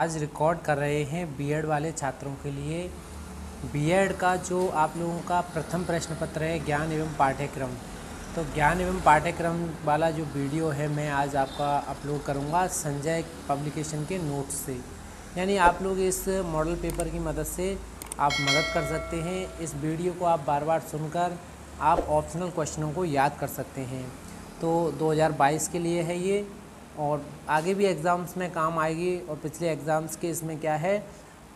आज रिकॉर्ड कर रहे हैं बीएड वाले छात्रों के लिए। बीएड का जो आप लोगों का प्रथम प्रश्न पत्र है ज्ञान एवं पाठ्यक्रम, तो ज्ञान एवं पाठ्यक्रम वाला जो वीडियो है मैं आज आपका अपलोड करूंगा संजय पब्लिकेशन के नोट्स से। यानी आप लोग इस मॉडल पेपर की मदद से आप मदद कर सकते हैं। इस वीडियो को आप बार बार सुनकर आप ऑप्शनल क्वेश्चनों को याद कर सकते हैं। तो 2022 के लिए है ये, और आगे भी एग्ज़ाम्स में काम आएगी। और पिछले एग्ज़ाम्स के इसमें क्या है,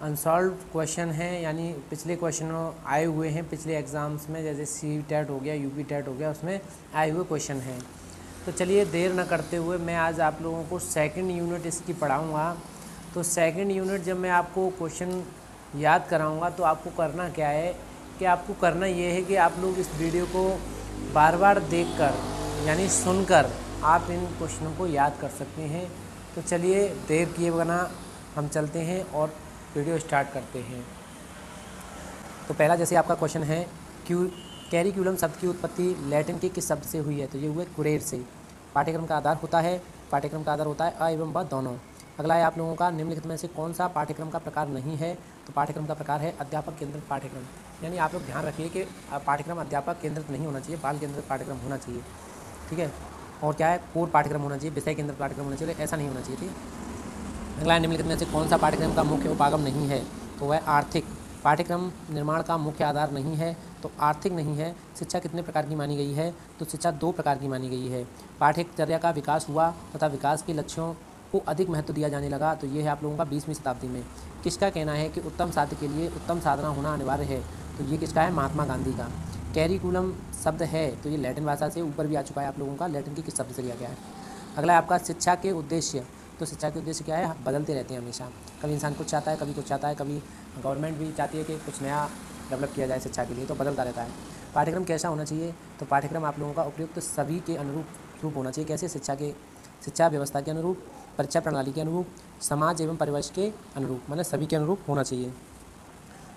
अनसॉल्व क्वेश्चन हैं, यानी पिछले क्वेश्चन आए हुए हैं पिछले एग्ज़ाम्स में, जैसे सी टेट हो गया, यूपी टेट हो गया, उसमें आए हुए क्वेश्चन हैं। तो चलिए देर न करते हुए मैं आज आप लोगों को सेकंड यूनिट इसकी पढ़ाऊँगा। तो सेकंड यूनिट जब मैं आपको क्वेश्चन याद कराऊँगा तो आपको करना क्या है कि आपको करना ये है कि आप लोग इस वीडियो को बार बार देखकर यानी सुनकर आप इन क्वेश्चनों को याद कर सकते हैं। तो चलिए देर किए बिना हम चलते हैं और वीडियो स्टार्ट करते हैं। तो पहला जैसे आपका क्वेश्चन है, कैरिकुलम शब्द की उत्पत्ति लैटिन के किस शब्द से हुई है? तो ये हुए कुरेर से। पाठ्यक्रम का आधार होता है अ एवं ब दोनों। अगला है आप लोगों का, निम्नलिखित में से कौन सा पाठ्यक्रम का प्रकार नहीं है? तो पाठ्यक्रम का प्रकार है अध्यापक केंद्रित पाठ्यक्रम। यानी आप लोग ध्यान रखिए कि पाठ्यक्रम अध्यापक केंद्रित नहीं होना चाहिए, बाल केंद्रित पाठ्यक्रम होना चाहिए, ठीक है। और क्या है, कोर पाठ्यक्रम होना चाहिए, विषय केंद्रित पाठ्यक्रम होना चाहिए, ऐसा नहीं होना चाहिए, ठीक है। अगला निम्नलिखित में से कौन सा पाठ्यक्रम का मुख्य उपागम नहीं है? तो वह आर्थिक। पाठ्यक्रम निर्माण का मुख्य आधार नहीं है, तो आर्थिक नहीं है। शिक्षा कितने प्रकार की मानी गई है? तो शिक्षा 2 प्रकार की मानी गई है। पाठ्यचर्या का विकास हुआ तथा विकास के लक्ष्यों को अधिक महत्व दिया जाने लगा, तो ये है आप लोगों का 20वीं शताब्दी में। किसका कहना है कि उत्तम साध्य के लिए उत्तम साधना होना अनिवार्य है? तो ये किसका है? महात्मा गांधी का। कैरिकुलम शब्द है तो ये लैटिन भाषा से ऊपर भी आ चुका है आप लोगों का, लैटिन के किस शब्द से लिया गया है? अगला है आपका शिक्षा के उद्देश्य। तो शिक्षा के उद्देश्य क्या है? बदलते रहते हैं हमेशा। कभी इंसान कुछ चाहता है, कभी कुछ चाहता है, कभी गवर्नमेंट भी चाहती है कि कुछ नया डेवलप किया जाए शिक्षा के लिए, तो बदलता रहता है। पाठ्यक्रम कैसा होना चाहिए? तो पाठ्यक्रम आप लोगों का उपयुक्त सभी के अनुरूप होना चाहिए। कैसे? शिक्षा व्यवस्था के अनुरूप, परीक्षा प्रणाली के अनुरूप, समाज एवं परिवेश के अनुरूप, मतलब सभी के अनुरूप होना चाहिए।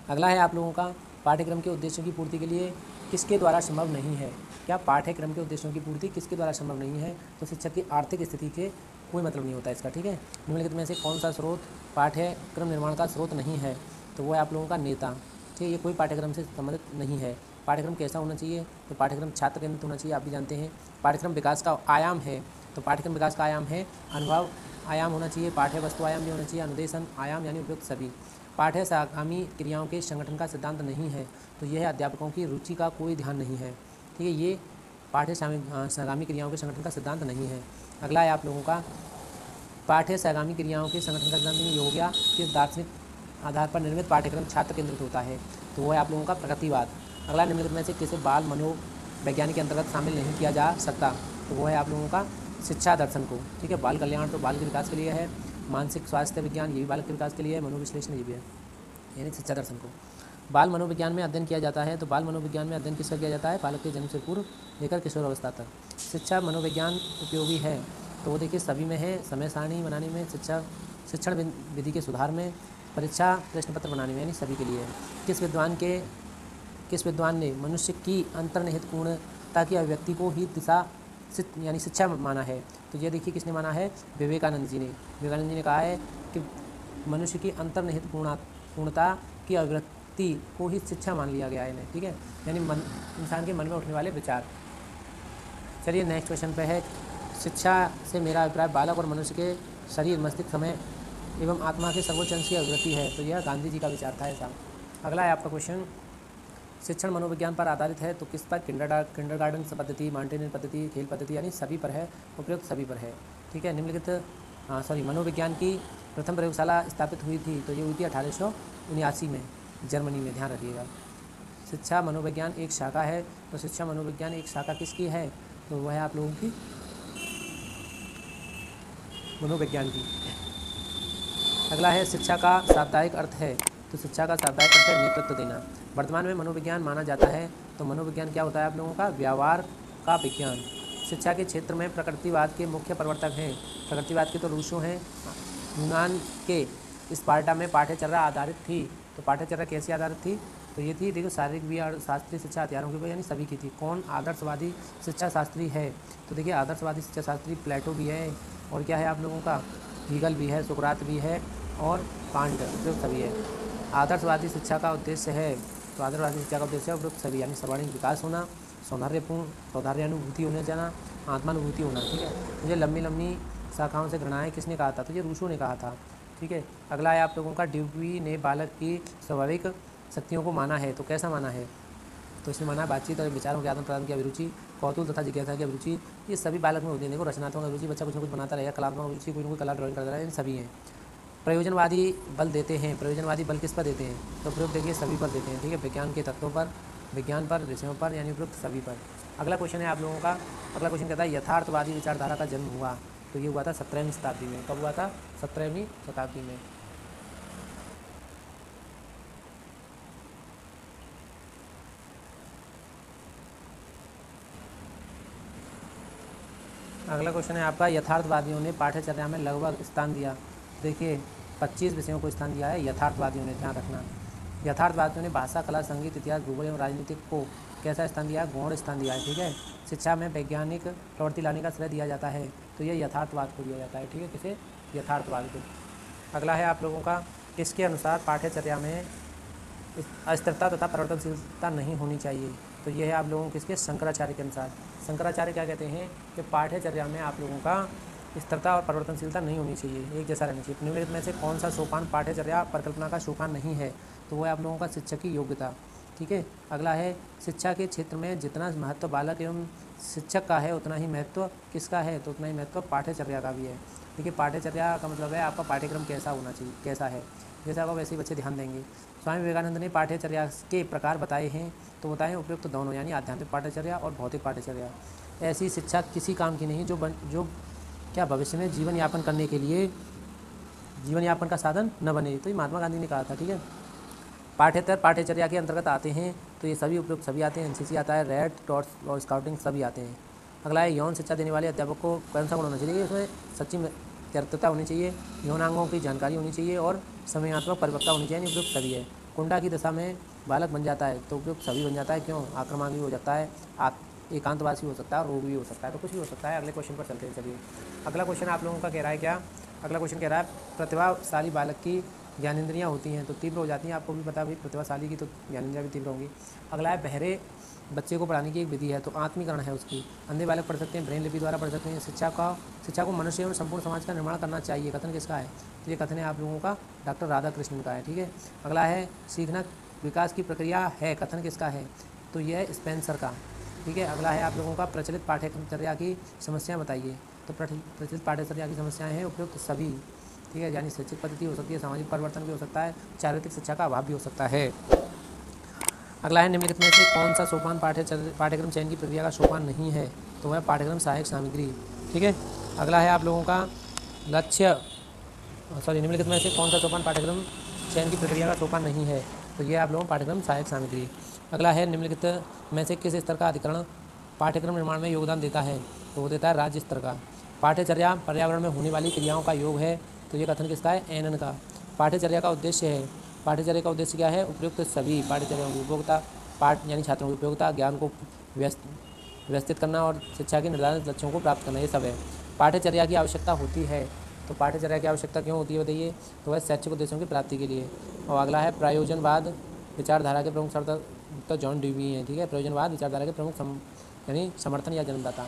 अगला है आप लोगों का, पाठ्यक्रम के उद्देश्यों की पूर्ति के लिए किसके द्वारा संभव नहीं है? क्या पाठ्यक्रम के उद्देश्यों की पूर्ति किसके द्वारा संभव नहीं है? तो शिक्षक की आर्थिक स्थिति के कोई मतलब नहीं होता इसका, ठीक है। निम्नलिखित में से कौन सा स्रोत पाठ्यक्रम निर्माण का स्रोत नहीं है? तो वो है आप लोगों का नेता, ठीक है। ये कोई पाठ्यक्रम से संबंधित नहीं है। पाठ्यक्रम कैसा होना चाहिए? तो पाठ्यक्रम छात्र केंद्रित होना चाहिए, आप भी जानते हैं। पाठ्यक्रम विकास का आयाम है, तो पाठ्यक्रम विकास का आयाम है अनुभव आयाम होना चाहिए, पाठ्य वस्तु आयाम भी होना चाहिए, अनुदेशन आयाम यानी उपयुक्त सभी। पाठ्य सागामी क्रियाओं के संगठन का सिद्धांत नहीं है, तो यह है अध्यापकों की रुचि का कोई ध्यान नहीं है, ठीक है। ये पाठ्य सागामी क्रियाओं के संगठन का सिद्धांत नहीं है। अगला है आप लोगों का, पाठ्य सागामी क्रियाओं के संगठन का सिद्धांत ये हो गया कि दार्शनिक आधार पर निर्मित पाठ्यक्रम छात्र केंद्रित होता है, तो वो है आप लोगों का प्रगतिवाद। अगला निम्नलिखित में से किसी बाल मनोवैज्ञानिक के अंतर्गत शामिल नहीं किया जा सकता? तो वो है आप लोगों का शिक्षा दर्शन को, ठीक है। बाल कल्याण तो बाल के विकास के लिए है, मानसिक स्वास्थ्य विज्ञान ये भी बालक के विकास के लिए है, मनोविश्लेषण ये भी है, यानी शिक्षा दर्शन को। बाल मनोविज्ञान में अध्ययन किया जाता है, तो बाल मनोविज्ञान में अध्ययन किसका किया जाता है? बालक के जन्म से पूर्व लेकर किशोर अवस्था तक। शिक्षा मनोविज्ञान उपयोगी है, तो वो देखिए सभी में है, समय सारणी बनाने में, शिक्षण विधि के सुधार में, परीक्षा प्रश्न पत्र बनाने में, यानी सभी के लिए है। किस विद्वान ने मनुष्य की अंतर्निहित पूर्णता की अभिव्यक्ति को ही दिशा यानी शिक्षा माना है? तो ये देखिए किसने माना है? विवेकानंद जी ने कहा है कि मनुष्य की अंतर्निहित पूर्णता की अभिव्यक्ति को ही शिक्षा मान लिया गया है इन्हें, ठीक है, यानी इंसान के मन में उठने वाले विचार। चलिए नेक्स्ट क्वेश्चन पे है, शिक्षा से मेरा अभिप्राय बालक और मनुष्य के शरीर, मस्तिष्क, समय एवं आत्मा के सर्वोच्च अंश की अभिव्यक्ति है, तो यह गांधी जी का विचार था ऐसा। अगला है आपका क्वेश्चन, शिक्षण मनोविज्ञान पर आधारित है, तो किस पर? किंडरगार्टन पद्धति, माउंटेनियरिंग पद्धति, खेल पद्धति, यानी सभी पर है, उपयुक्त सभी पर है, ठीक है। निम्नलिखित मनोविज्ञान की प्रथम प्रयोगशाला स्थापित हुई थी, तो ये हुई थी 1879 में जर्मनी में, ध्यान रखिएगा। शिक्षा मनोविज्ञान एक शाखा है, तो शिक्षा मनोविज्ञान एक शाखा किसकी है? तो वह है आप लोगों की मनोविज्ञान की। अगला है, शिक्षा का शाब्दिक अर्थ है, तो शिक्षा का शाब्दिक अर्थ है नेतृत्व देना। वर्तमान में मनोविज्ञान माना जाता है, तो मनोविज्ञान क्या होता है आप लोगों का? व्यवहार का विज्ञान। शिक्षा के क्षेत्र में प्रकृतिवाद के मुख्य प्रवर्तक हैं, प्रकृतिवाद के तो रूसो हैं। यूनान के स्पार्टा में पाठ्यचर्या आधारित थी, तो पाठ्यचर्या कैसी आधारित थी? तो ये थी, देखो, शारीरिक भी और शास्त्रीय शिक्षा हथियारों के ऊपर, यानी सभी की थी। कौन आदर्शवादी शिक्षा शास्त्री है? तो देखिए आदर्शवादी शिक्षा शास्त्री प्लेटो भी है, और क्या है आप लोगों का? हीगल भी है, सुकरात भी है, और पांड उपयुक्त सभी है। आदर्शवादी शिक्षा का उद्देश्य है, तो आदर्शवादी शिक्षा का उद्देश्य है उपयुक्त सभी, यानी सर्वांगीण विकास होना, सौंदर्यानुभूति होने जाना, आत्मानुभूति होना। ठीक है, मुझे लंबी लंबी शाखाओं से घृणा है, किसने कहा था? तो ये रूसो ने कहा था। ठीक है, अगला है आप लोगों का, ड्यूवी ने बालक की स्वाभाविक शक्तियों को माना है, तो कैसा माना है? तो इसने माना बातचीत और विचारों के आदान प्रदान की अभिरुचि, कौतूहल तथा जिज्ञासा की अभिरुचि, ये सभी बालक में होती है। देखो, रचनात्मक अभिरुचि, बच्चा कुछ न कुछ बनाता रहेगा, कलात्मक अभिरुचि, कोई न कोई कला ड्राइंग करता रहेगा, इन सभी हैं। प्रयोजनवादी बल देते हैं, प्रयोजनवादी बल किस पर देते हैं? तो प्रयोग देखिए सभी पर देते हैं। ठीक है, विज्ञान के तत्वों पर, विज्ञान पर, विषयों पर, यानी उपयुक्त सभी पर। अगला क्वेश्चन है आप लोगों का, अगला क्वेश्चन कहता है यथार्थवादी विचारधारा का जन्म हुआ, तो ये हुआ था 17वीं शताब्दी में। कब हुआ था? 17वीं शताब्दी में। अगला क्वेश्चन है आपका, यथार्थवादियों ने पाठ्यचर्या में लगभग स्थान दिया। देखिए 25 विषयों को स्थान दिया है यथार्थवादियों ने, ध्यान रखना। यथार्थवादियों ने भाषा, कला, संगीत, इतिहास, भूगोल एवं राजनीतिक को कैसा स्थान दिया है? गौण स्थान दिया है। ठीक है, शिक्षा में वैज्ञानिक प्रवृत्ति लाने का श्रेय दिया जाता है, तो ये यथार्थवाद को दिया जाता है। ठीक है, किसे? यथार्थवाद को। अगला है आप लोगों का, इसके अनुसार पाठ्यचर्या में अस्थिरता तथा परिवर्तनशीलता नहीं होनी चाहिए, तो ये है आप लोगों के, किसके? शंकराचार्य के अनुसार। शंकराचार्य क्या कहते हैं कि पाठ्यचर्या में आप लोगों का स्थिरता और परिवर्तनशीलता नहीं होनी चाहिए, एक जैसा रहना चाहिए। निम्नलिखित में से कौन सा सोपान पाठ्यचर्या परिकल्पना का सोपान नहीं है? तो वो है आप लोगों का शिक्षक की योग्यता। ठीक है, अगला है, शिक्षा के क्षेत्र में जितना महत्व बालक एवं शिक्षक का है, उतना ही महत्व किसका है? तो उतना ही महत्व पाठ्यचर्या का भी है। देखिए, पाठ्यचर्या का मतलब है आपका पाठ्यक्रम कैसा होना चाहिए, कैसा है, जैसा होगा वैसे ही बच्चे ध्यान देंगे। स्वामी विवेकानंद ने पाठ्यचर्या के प्रकार बताए हैं, तो बताएं उपयुक्त दोनों, यानी आध्यात्मिक पाठ्यचर्या और भौतिक पाठ्यचर्या। ऐसी शिक्षा किसी काम की नहीं जो क्या भविष्य में जीवन यापन करने के लिए जीवन यापन का साधन न बने, तो ये महात्मा गांधी ने कहा था। ठीक है, पाठ्यचर्या के अंतर्गत आते हैं, तो ये सभी उपयुक्त सभी आते हैं। एनसीसी आता है, रेड टॉर्च और स्काउटिंग सभी आते हैं। अगला है, यौन शिक्षा देने वाले अध्यापक को कौन सा गुण होना चाहिए? इसमें सच्ची चरित्रता होनी चाहिए, यौनांगों की जानकारी होनी चाहिए और समयात्मक परिपक्वता होनी चाहिए, उपयुक्त सभी है। कुंडा की दशा में बालक बन जाता है, तो उपयुक्त सभी बन जाता है। क्यों? आक्रामक भी हो जाता है, एकांतवासी हो सकता है और रोग भी हो सकता है, तो कुछ भी हो सकता है। अगले क्वेश्चन पर चलते हैं। चलिए, अगला क्वेश्चन आप लोगों का कह रहा है क्या? अगला क्वेश्चन कह रहा है, प्रतिभाशाली बालक की ज्ञानेंद्रियाँ होती हैं तो तीव्र हो जाती हैं। आपको भी पता, भी प्रतिभाशाली की तो ज्ञानेंद्रियाँ भी तीव्र होंगी। अगला है, बहरे बच्चे को पढ़ाने की एक विधि है, तो आत्मीकरण है उसकी। अंधे बालक पढ़ सकते हैं, ब्रेन लिपि द्वारा पढ़ सकते हैं। शिक्षा को मनुष्य एवं संपूर्ण समाज का निर्माण करना चाहिए, कथन किसका है? तो ये कथन है आप लोगों का डॉक्टर राधाकृष्णन का है। ठीक है, अगला है, सीखना विकास की प्रक्रिया है, कथन किसका है? तो यह है स्पेंसर का। ठीक है, अगला है आप लोगों का, प्रचलित पाठ्यचर्या की समस्याएं बताइए, तो प्रचलित पाठ्यचर्या की समस्याएं हैं उपयुक्त सभी। ठीक है, यानी शैक्षिक पद्धति हो सकती है, सामाजिक परिवर्तन भी हो सकता है, चारित्रिक शिक्षा का अभाव भी हो सकता है। अगला है, निम्नलिखित में से कौन सा सोपान पाठ्यक्रम चयन की प्रक्रिया का सोपान नहीं है? तो वह पाठ्यक्रम सहायक सामग्री। ठीक है, अगला है आप लोगों का निम्नलिखित में से कौन सा सोपान पाठ्यक्रम चयन की प्रक्रिया का सोपान नहीं है? तो ये आप लोगों का पाठ्यक्रम सहायक सामग्री। अगला है, निम्नलिखित में से किस स्तर का अधिकरण पाठ्यक्रम निर्माण में योगदान देता है? तो वो देता है राज्य स्तर का। पाठ्यचर्या पर्यावरण में होने वाली क्रियाओं का योग है, तो ये कथन किसका है? एनन का। पाठ्यचर्या का उद्देश्य है, पाठ्यचर्या का उद्देश्य क्या है? उपयुक्त सभी पाठ्यचर्या की उपयोगिता, यानी छात्रों की उपयोगिता, ज्ञान को व्यवस्थित करना और शिक्षा के निर्धारित लक्ष्यों को प्राप्त करना, ये सब है। पाठ्यचर्या की आवश्यकता होती है, तो पाठ्यचर्या की आवश्यकता क्यों होती है बताइए? तो वह शैक्षिक उद्देश्यों की प्राप्ति के लिए। और अगला है, प्रयोजनवाद विचारधारा के प्रमुख समर्थक जॉन ड्यूवी हैं। ठीक है, प्रयोजनवाद विचारधारा के प्रमुख यानी समर्थन या जन्मदाता।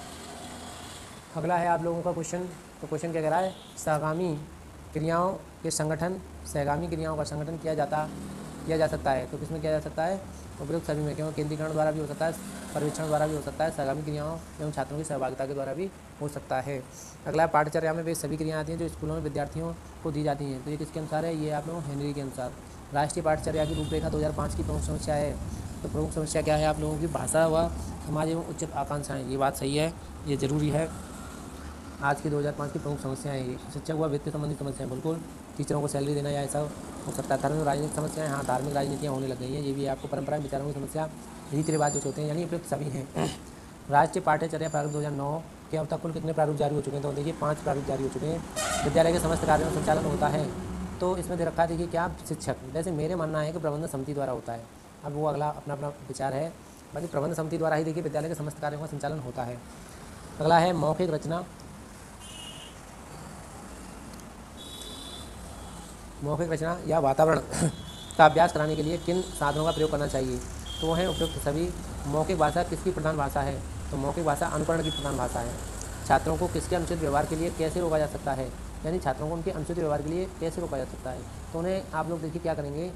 अगला है आप लोगों का क्वेश्चन, तो क्वेश्चन क्या कह रहा है? सहगामी क्रियाओं का संगठन किया जा सकता है, तो किसमें किया जा सकता है? उपयुक्त सभी में। क्यों? केंद्रीकरण द्वारा भी हो सकता है, परीक्षण द्वारा भी हो सकता है, सहगामी क्रियाओं एवं छात्रों की सहभागिता के द्वारा भी हो सकता है। अगला पाठ्यचर्या में वे सभी क्रियाएं आती हैं जो स्कूलों में विद्यार्थियों को दी जाती हैं, तो ये किसके अनुसार है? ये आप लोगों हेनरी के अनुसार। राष्ट्रीय पाठ्यचर्या की रूपरेखा 2005 की प्रमुख समस्या है, तो प्रमुख समस्या क्या है आप लोगों की? भाषा व समाज एवं उच्च आकांक्षाएँ। ये बात सही है, ये ज़रूरी है। आज की 2005 की प्रमुख समस्याएं ये शिक्षा व वित्त संबंधी समस्याएं, बिल्कुल टीचरों को सैलरी देना या ऐसा हो सकता है। धार्मिक राजनीतिक समस्याएं, हाँ धार्मिक राजनीतियाँ होने लग गई हैं, ये भी आपको परंपराएं विचारों की समस्या, रीति रिवाज जो होते हैं, यानी उपयुक्त सभी हैं। राष्ट्रीय पाठ्यचर्या प्रारूप 2009 के अब तक कुल कितने प्रारूप जारी हो चुके हैं? तो देखिए 5 प्रारूप जारी हो चुके हैं। विद्यालय के समस्त कार्यों में संचालन होता है, तो इसमें दे रखा है देखिए क्या? शिक्षक। वैसे मेरे मानना है कि प्रबंधन समिति द्वारा होता है, अब वो अगला अपना अपना विचार है, बाकी प्रबंधन समिति द्वारा ही देखिए विद्यालय के समस्त कार्यों का संचालन होता है। अगला है, मौखिक रचना मौखिक रचना या वातावरण का अभ्यास कराने के लिए किन साधनों का प्रयोग करना चाहिए? तो वो हैं उपयुक्त सभी। मौखिक भाषा किसकी प्रधान भाषा है? तो मौखिक भाषा अनुकरण की प्रधान भाषा है। छात्रों को किसके अनुचित व्यवहार के लिए कैसे रोका जा सकता है? यानी छात्रों को उनके अनुचित व्यवहार के लिए कैसे रोका जा सकता है? तो उन्हें आप लोग देखिए क्या करेंगे,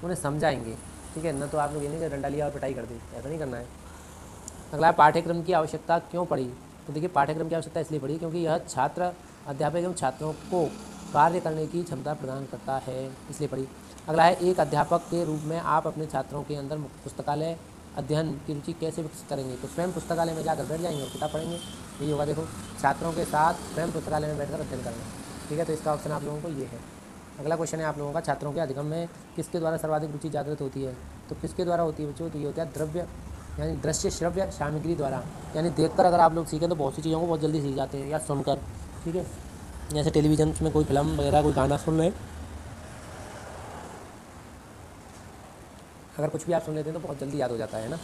उन्हें समझाएंगे, ठीक है ना। तो आप लोग ये नहीं कि डंडा लिया और पिटाई कर दी, ऐसा नहीं करना है। अगला है पाठ्यक्रम की आवश्यकता क्यों पड़ी? तो देखिए पाठ्यक्रम की आवश्यकता इसलिए पड़ी क्योंकि यह छात्र, अध्यापक एवं छात्रों को कार्य करने की क्षमता प्रदान करता है, इसलिए पड़ी। अगला है एक अध्यापक के रूप में आप अपने छात्रों के अंदर पुस्तकालय अध्ययन की रुचि कैसे विकसित करेंगे? तो स्वयं पुस्तकालय में जाकर बैठ जाएंगे और किताब पढ़ेंगे। यही होगा, देखो छात्रों के साथ स्वयं पुस्तकालय में बैठकर अध्ययन करना, ठीक है। तो इसका ऑप्शन आप लोगों को ये है। अगला क्वेश्चन है आप लोगों का, छात्रों के अधिगम में किसके द्वारा सर्वाधिक रुचि जागृत होती है? तो किसके द्वारा होती है बच्चों? तो ये होता है द्रव्य यानी दृश्य श्रव्य सामग्री द्वारा। यानी देखकर अगर आप लोग सीखें तो बहुत सी चीज़ों को बहुत जल्दी सीख जाते हैं, या सुनकर, ठीक है। जैसे टेलीविज़न में कोई फिल्म वगैरह कोई गाना सुन रहे, अगर कुछ भी आप सुन लेते हैं तो बहुत जल्दी याद हो जाता है ना।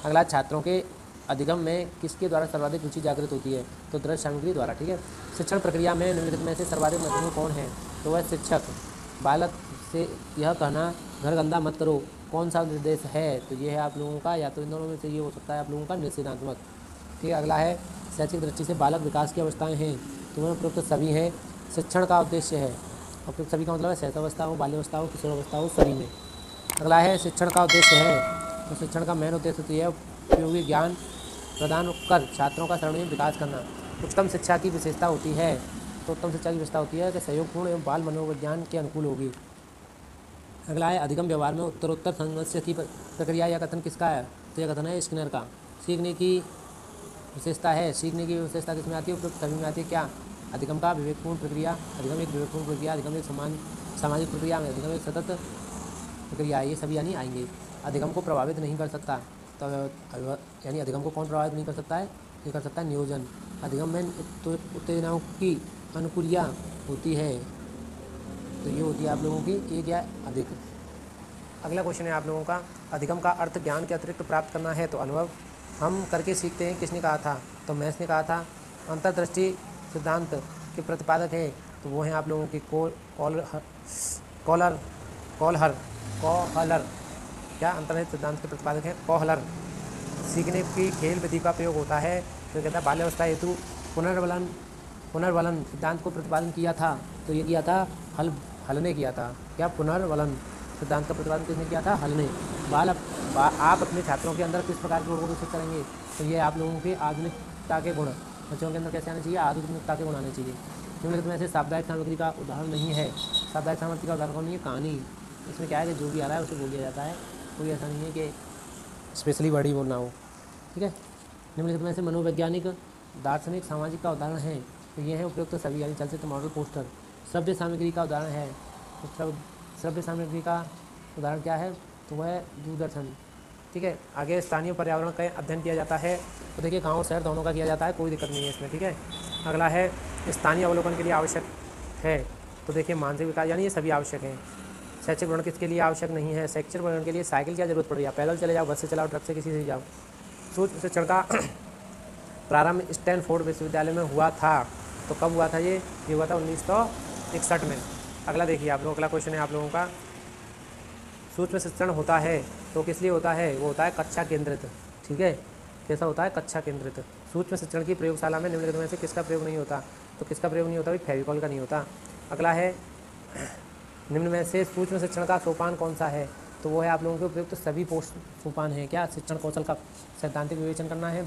अगला छात्रों के अधिगम में किसके द्वारा सर्वाधिक रुचि जागृत होती है? तो दृश्य सामग्री द्वारा, ठीक है। शिक्षण प्रक्रिया में निम्नलिखित में से सर्वाधिक महत्वपूर्ण कौन है? तो वह शिक्षक। बालक से यह कहना घर गंदा मत करो कौन सा निर्देश है? तो ये है आप लोगों का, या तो इन दोनों में से ये हो सकता है आप लोगों का निषेधात्मक, ठीक है। अगला है शैक्षिक दृष्टि से बालक विकास की अवस्थाएँ हैं, तो वह उपयुक्त सभी हैं। शिक्षण का उद्देश्य है, उपयुक्त सभी का मतलब है शैशवावस्था हो, बाल्यावस्था हो, किशोरावस्था हो, सभी में। अगला है शिक्षण का उद्देश्य है, तो शिक्षण का मेन उद्देश्य होती है उपयोगी ज्ञान प्रदान कर छात्रों का सर्वांगीण विकास करना। उत्तम शिक्षा की विशेषता होती है, तो उत्तम शिक्षा की विशेषता होती है कि सहयोगपूर्ण एवं बाल मनोविज्ञान के अनुकूल होगी। अगला है अधिगम व्यवहार में उत्तरोत्तर समस्या की प्रक्रिया या कथन किसका है? तो यह कथन है स्किनर का। सीखने की विशेषता है, सीखने की विशेषता किसमें आती है? उपयुक्त सभी में आती है। क्या? अधिगम का विवेकपूर्ण प्रक्रिया, अधिगम एक विवेकपूर्ण प्रक्रिया, अधिगम एक सामाजिक प्रक्रिया में, अधिगम एक सतत प्रक्रिया, ये सभी यानी आएंगे। अधिगम को प्रभावित नहीं कर सकता, तो यानी अधिगम को कौन प्रभावित नहीं कर सकता है? ये कर सकता है नियोजन। अधिगम में उत्तेजनाओं की अनुकूलिया होती है, तो ये होती है आप लोगों की एक या अधिक। अगला क्वेश्चन है आप लोगों का, अधिगम का अर्थ ज्ञान के अतिरिक्त प्राप्त करना है, तो अनुभव हम करके सीखते हैं किसने कहा था? तो मैथ्स ने कहा था। अंतर्दृष्टि सिद्धांत के प्रतिपादक है, तो वो हैं आप लोगों के कोहलर। क्या? अंतर्निहित सिद्धांत के प्रतिपादक हैं कोहलर। सीखने की खेल विधि का प्रयोग होता है, तो कहता है बाल्यावस्था हेतु पुनर्वलन सिद्धांत को प्रतिपादन किया था, तो ये किया था हल ने किया था। क्या? पुनर्वलन सिद्धांत का प्रतिपादन किसने किया था? हल ने। आप अपने छात्रों के अंदर किस प्रकार के गुणों को विकसित करेंगे? तो ये आप लोगों के आधुनिकता के गुण बच्चों के अंदर कैसे आने चाहिए? आधुनिकता के गुण आने चाहिए। निम्नलिखित में से सामुदायिक सामग्री का उदाहरण नहीं है। सामुदायिक सामग्री का उदाहरण कौन नहीं है? कहानी। इसमें क्या है कि जो भी आ रहा है उसे बोल दिया जाता है, कोई ऐसा नहीं है कि स्पेशली वर्ड ही बोलना हो, ठीक है। निम्नलिखित में से मनोवैज्ञानिक, दार्शनिक, सामाजिक का उदाहरण है, तो ये है उपयुक्त सभी, यानी चलचित्र, मॉडल, पोस्टर। श्रव्य सामग्री का उदाहरण है, तो श्रव्य सामग्री का उदाहरण क्या है? तो वह है दूरदर्शन, ठीक है। आगे स्थानीय पर्यावरण का अध्ययन किया जाता है, तो देखिए गाँव शहर दोनों का किया जाता है, कोई दिक्कत नहीं है इसमें, ठीक है। अगला है स्थानीय अवलोकन के लिए आवश्यक है, तो देखिए मानसिक विकास, यानी ये सभी आवश्यक हैं। शैक्षिक वर्णन किसके लिए आवश्यक नहीं है? शैक्षिक वर्णन के लिए साइकिल की जरूरत पड़ रही है, पैदल चले जाओ, बस से चलाओ, ट्रक से, किसी से जाओ। सूक्ष्म शिक्षण का प्रारंभ स्टैनफोर्ड विश्वविद्यालय में हुआ था, तो कब हुआ था? ये हुआ था 1961 में। अगला देखिए आप लोगों, अगला क्वेश्चन है आप लोगों का, सूक्ष्म शिक्षण होता है तो किस लिए होता है? वो होता है कक्षा केंद्रित, ठीक है। कैसा होता है? कक्षा केंद्रित। सूक्ष्म शिक्षण की प्रयोगशाला में निम्नलिखित में से किसका प्रयोग नहीं होता? तो किसका प्रयोग नहीं होता? भाई फेविकॉल का नहीं होता। अगला है निम्न में से सूक्ष्म शिक्षण का सोपान कौन सा है? तो वो है आप लोगों के उपयुक्त सभी सोपान है। क्या? शिक्षण कौशल का सैद्धांतिक विवेचन करना है,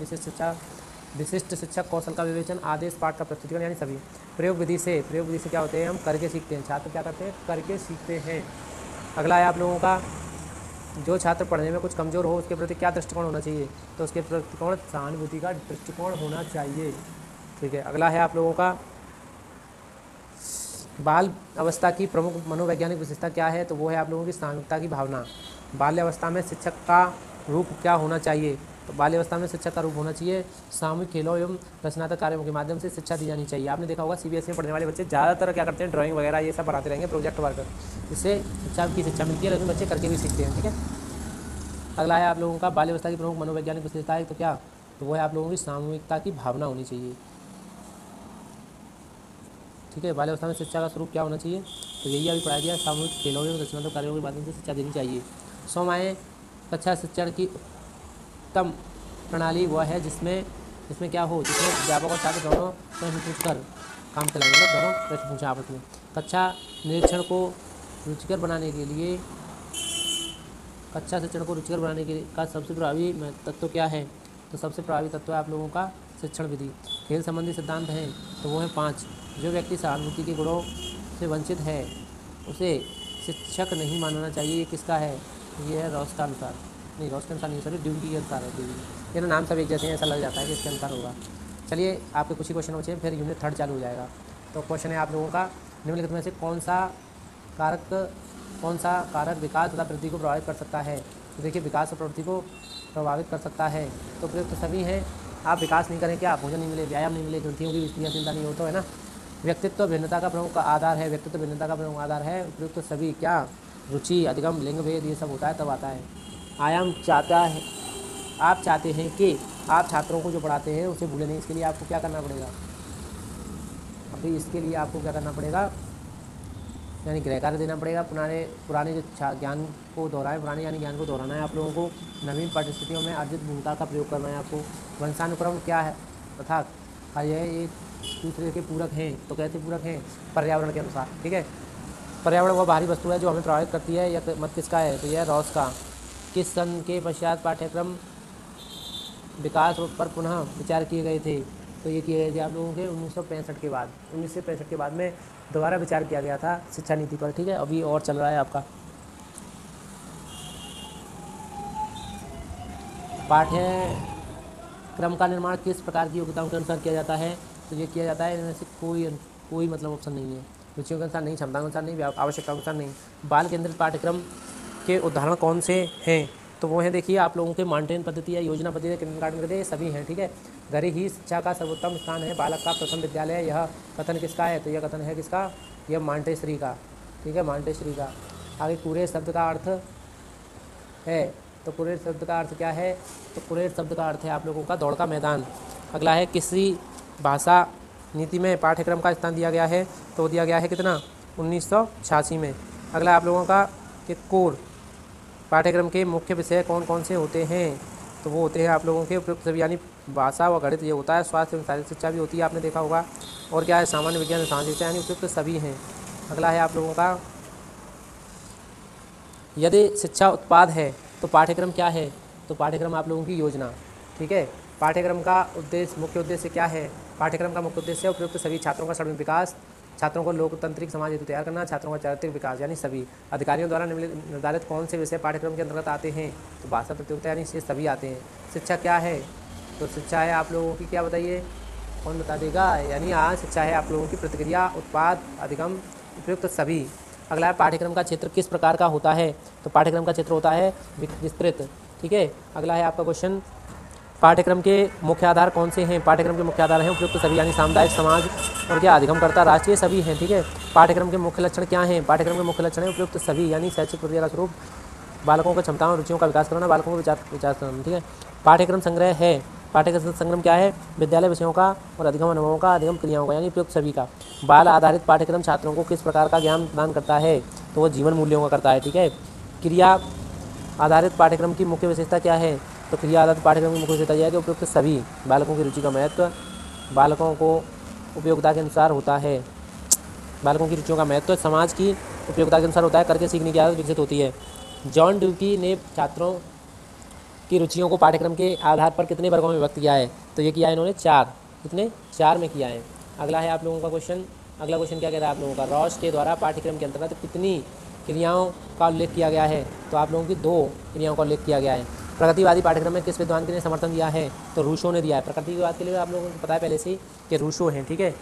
विशिष्ट शिक्षक कौशल का विवेचन, आदेश पाठ का प्रस्तुतिकरण, यानी सभी। प्रयोग विधि से क्या होते हैं? हम करके सीखते हैं, छात्र क्या करते हैं? करके सीखते हैं। अगला है आप लोगों का, जो छात्र पढ़ने में कुछ कमज़ोर हो उसके प्रति क्या दृष्टिकोण होना चाहिए? तो उसके दृष्टिकोण सहानुभूति का दृष्टिकोण होना चाहिए, ठीक है। अगला है आप लोगों का, बाल अवस्था की प्रमुख मनोवैज्ञानिक विशेषता क्या है? तो वो है आप लोगों की सामूहिकता की भावना। बाल्यावस्था में शिक्षक का रूप क्या होना चाहिए? तो बाल्यावस्था में शिक्षक का रूप होना चाहिए सामूहिक खेलों एवं रचनात्मक कार्यों के माध्यम से शिक्षा दी जानी चाहिए। आपने देखा होगा सीबीएसई में पढ़ने वाले बच्चे ज़्यादातर क्या करते हैं? ड्राइंग वगैरह ये सब बनाते रहेंगे, प्रोजेक्ट वर्क, इससे शिक्षा मिलती है, लेकिन बच्चे करके भी सीखते हैं, ठीक है। अगला है आप लोगों का, बाल्यावस्था की प्रमुख मनोवैज्ञानिक विशेषता है, तो क्या? तो वो है आप लोगों की सामूहिकता की भावना होनी चाहिए। ठीक है। बाल्यावस्था में शिक्षा का स्वरूप क्या होना चाहिए, तो यही अभी पढ़ाया गया, सामूहिक खेलों में रचनात्मक कार्यों के माध्यम से शिक्षा देनी चाहिए। 100वां कक्षा शिक्षण की उत्तम प्रणाली वह है जिसमें क्या हो, जिसमें अध्यापक और छात्र दोनों प्रश्न पूछकर काम चलाएंगे, मतलब दोनों प्रश्न पूछें आपस में। कक्षा निरीक्षण को रुचिकर बनाने के लिए कक्षा शिक्षण को रुचिकर बनाने के का सबसे प्रभावी तत्व क्या है, तो सबसे प्रभावी तत्व है आप लोगों का शिक्षण विधि। खेल संबंधी सिद्धांत हैं तो वो हैं 5। जो व्यक्ति सहानुभूति के गुणों से वंचित है उसे शिक्षक नहीं मानना चाहिए। ये किसका है, ये है रॉस का अनुसार, नहीं रॉस के अनुसार नहीं, सॉरी ड्यूटी के अनुसार है। ड्यूटी ये ना नाम सब एक जैसे हैं, ऐसा लग जाता है कि इसके अनुसार होगा। चलिए आपके कुछ ही क्वेश्चन बचे हैं, फिर यूनिट 3 चालू हो जाएगा। तो क्वेश्चन है आप लोगों का, निम्नलिखित में से कौन सा कारक विकास तथा प्रवृत्ति को प्रभावित कर सकता है। तो देखिए विकास और प्रवृत्ति को प्रभावित कर सकता है तो प्रयुक्त सभी हैं। आप विकास नहीं करें क्या, भोजन नहीं मिले, व्यायाम नहीं मिले, ग्रंथियों की क्रियाशीलता नहीं हो, तो है ना। व्यक्तित्व भिन्नता का प्रमुख आधार है, व्यक्तित्व भिन्नता का प्रमुख आधार है। उपयुक्त सभी क्या, रुचि, अधिगम, लिंग भेद, ये सब होता है तब आता है। आयाम चाहता है, आप चाहते हैं कि आप छात्रों को जो पढ़ाते हैं उसे भूलें नहीं, इसके लिए आपको क्या करना पड़ेगा, अभी इसके लिए आपको क्या करना पड़ेगा, यानी गृह कार्य देना पड़ेगा। पुराने जो ज्ञान को दोहराएं, पुराने यानी ज्ञान को दोहराना है आप लोगों को। नवीन परिस्थितियों में अर्जित भूमिका का प्रयोग करना है आपको। वंशानुक्रम क्या है तथा यह एक दूसरे के पूरक हैं, तो कैसे पूरक हैं, पर्यावरण के अनुसार, ठीक है। पर्यावरण वह बाहरी वस्तु है जो हमें प्रभावित करती है, या मत किसका है, तो यह रॉस का। किस सन के पश्चात पाठ्यक्रम विकास पर पुनः विचार किए गए थे, तो ये किए गए थे आप लोगों के 1965 के बाद। 1965 के बाद में दोबारा विचार किया गया था शिक्षा नीति पर, ठीक है। अभी और चल रहा है आपका। पाठ्यक्रम का निर्माण किस प्रकार की योग्यताओं के अनुसार किया जाता है, तो ये किया जाता है इनमें से कोई मतलब ऑप्शन नहीं है। रुचियों के अनुसार नहीं, क्षमता के अनुसार नहीं, आवश्यकता के अनुसार नहीं। बाल केंद्रित पाठ्यक्रम के उदाहरण कौन से हैं, तो वो हैं देखिए आप लोगों के माउंटेन पद्धति या योजना पद्धति, किंडरगार्टन पद्धति, सभी हैं, ठीक है। घर ही शिक्षा का सर्वोत्तम स्थान है, बालक का प्रथम विद्यालय, यह कथन किसका है, तो यह कथन है किसका, यह मांटेश्वरी का, ठीक है, मांटेश्वरी का। आगे कुरेर शब्द का अर्थ है, तो कुरेर शब्द का अर्थ क्या है, तो कुरेर शब्द का अर्थ है आप लोगों का दौड़ का मैदान। अगला है किसी भाषा नीति में पाठ्यक्रम का स्थान दिया गया है, तो दिया गया है कितना, 1986 में। अगला आप लोगों का कि कोर पाठ्यक्रम के मुख्य विषय कौन कौन से होते हैं, तो वो होते हैं आप लोगों के उपयुक्त सभी, यानी भाषा व गणित ये होता है, स्वास्थ्य एवं शारीरिक शिक्षा भी होती है, आपने देखा होगा। और क्या है, सामान्य विज्ञान सामाजिक शिक्षा, यानी उपयुक्त सभी हैं। अगला है आप लोगों का, यदि शिक्षा उत्पाद है तो पाठ्यक्रम क्या है, तो पाठ्यक्रम आप लोगों की योजना, ठीक है। पाठ्यक्रम का उद्देश्य, मुख्य उद्देश्य क्या है, पाठ्यक्रम का मुख्य उद्देश्य है उपयुक्त सभी छात्रों का सर्वांगीण विकास, छात्रों को लोकतांत्रिक समाज हेतु तैयार करना, छात्रों का चारित्रिक विकास, यानी सभी। अधिकारियों द्वारा निर्धारित कौन से विषय पाठ्यक्रम के अंतर्गत आते हैं, तो भाषा प्रतियोगिता, यानी ये सभी आते हैं। शिक्षा क्या है, तो शिक्षा है आप लोगों की, क्या बताइए, कौन बता देगा, यानी आज शिक्षा है आप लोगों की प्रतिक्रिया, उत्पाद, अधिगम, उपयुक्त सभी। अगला है पाठ्यक्रम का क्षेत्र किस प्रकार का होता है, तो पाठ्यक्रम का क्षेत्र होता है विस्तृत, ठीक है। अगला है आपका क्वेश्चन, पाठ्यक्रम के मुख्य आधार कौन से हैं, पाठ्यक्रम के मुख्य आधार हैं उपयुक्त सभी, यानी सामुदायिक, समाज और क्या, अधिगमकर्ता, राष्ट्रीय, सभी हैं, ठीक है। पाठ्यक्रम के मुख्य लक्षण क्या हैं, पाठ्यक्रम के मुख्य लक्षण हैं उपयुक्त सभी, यानी शैक्षिक प्रक्रिया का स्वरूप, बालकों की क्षमताओं और रुचियों का विकास करना, बालकों को विचार करना, ठीक है। पाठ्यक्रम संग्रह है, पाठ्यक्रम संग्रह क्या है, विद्यालय विषयों का और अधिगम अनुभवों का, अधिगम क्रियाओं का, यानी उपयुक्त सभी का। बाल आधारित पाठ्यक्रम छात्रों को किस प्रकार का ज्ञान प्रदान करता है, तो वो जीवन मूल्यों का करता है, ठीक है। क्रिया आधारित पाठ्यक्रम की मुख्य विशेषता क्या है, तो क्रिया आधारित पाठ्यक्रम की मुख्य विशेषता यह है कि उपयुक्त सभी, बालकों की रुचि का महत्व, बालकों को उपयोगिता के अनुसार होता है, बालकों की रुचियों का महत्व समाज की उपयोगिता के अनुसार होता है, करके सीखने की आदत विकसित होती है। जॉन ड्यूकी ने छात्रों की रुचियों को पाठ्यक्रम के आधार पर कितने वर्गों में विभक्त किया है, तो ये किया है इन्होंने 4, कितने, 4 में किया है। अगला है आप लोगों का क्वेश्चन, अगला क्वेश्चन क्या कह रहा है आप लोगों का, रॉस के द्वारा पाठ्यक्रम के अंतर्गत कितनी क्रियाओं का उल्लेख किया गया है, तो आप लोगों की 2 क्रियाओं का उल्लेख किया गया है। प्रगतिवादी पाठ्यक्रम में किस विद्वान के ने समर्थन दिया है, तो रूसो ने दिया है। प्रगतिवाद के लिए आप लोगों को पता है पहले से ही कि रूसो हैं, ठीक है।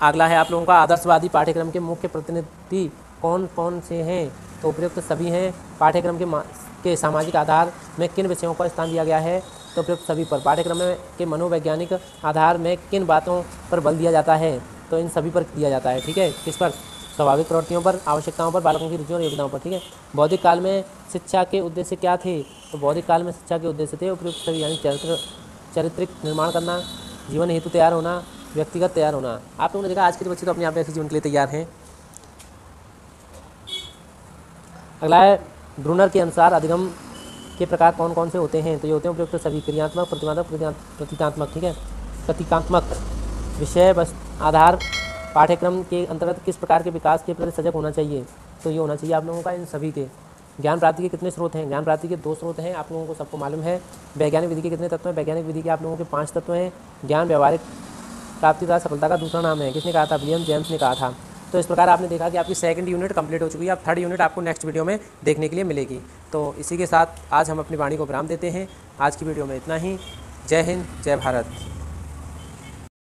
अगला है आप लोगों का, आदर्शवादी पाठ्यक्रम के मुख्य प्रतिनिधि कौन कौन से हैं, तो उपयुक्त सभी हैं। पाठ्यक्रम के सामाजिक आधार में किन विषयों का स्थान दिया गया है, तो उपयुक्त सभी पर। पाठ्यक्रम के मनोवैज्ञानिक आधार में किन बातों पर बल दिया जाता है, तो इन सभी पर दिया जाता है, ठीक है। किस पर, स्वाभाविक प्रवृत्तियों पर, आवश्यकताओं पर, बालकों की रुचियों और योग्यताओं पर, ठीक है। बौद्धिक काल में शिक्षा के उद्देश्य क्या थे, तो बौद्धिक काल में शिक्षा के उद्देश्य थे उपयुक्त सभी, यानी चारित्रिक निर्माण करना, जीवन हेतु तैयार होना, व्यक्तिगत तैयार होना। आप लोगों ने देखा आज के बच्चे तो अपने आप में ऐसे जीवन के लिए तैयार हैं। अगला है ब्रूनर के अनुसार अधिगम के प्रकार कौन कौन से होते हैं। तो ये होते हैं उपयुक्त सभी, क्रियात्मक, प्रतिमात्मक, प्रतीकात्मक। ठीक है, प्रतीकात्मक विषय बस आधार पाठ्यक्रम के अंतर्गत किस प्रकार के विकास के प्रति सजग होना चाहिए। तो ये होना चाहिए आप लोगों का इन सभी के। ज्ञान प्राप्ति के कितने स्रोत हैं। ज्ञान प्राप्ति के 2 स्रोत हैं, आप लोगों को सबको मालूम है। वैज्ञानिक विधि के कितने तत्व हैं। वैज्ञानिक विधि के आप लोगों के 5 तत्व हैं। ज्ञान व्यावहारिक प्राप्ति का सफलता का दूसरा नाम है। किसने कहा था, विलियम जेम्स ने कहा था। तो इस प्रकार आपने देखा कि आपकी 2nd यूनिट कंप्लीट हो चुकी है। अब 3rd यूनिट आपको नेक्स्ट वीडियो में देखने के लिए मिलेगी। तो इसी के साथ आज हम अपनी वाणी को विराम देते हैं। आज की वीडियो में इतना ही। जय हिंद, जय भारत।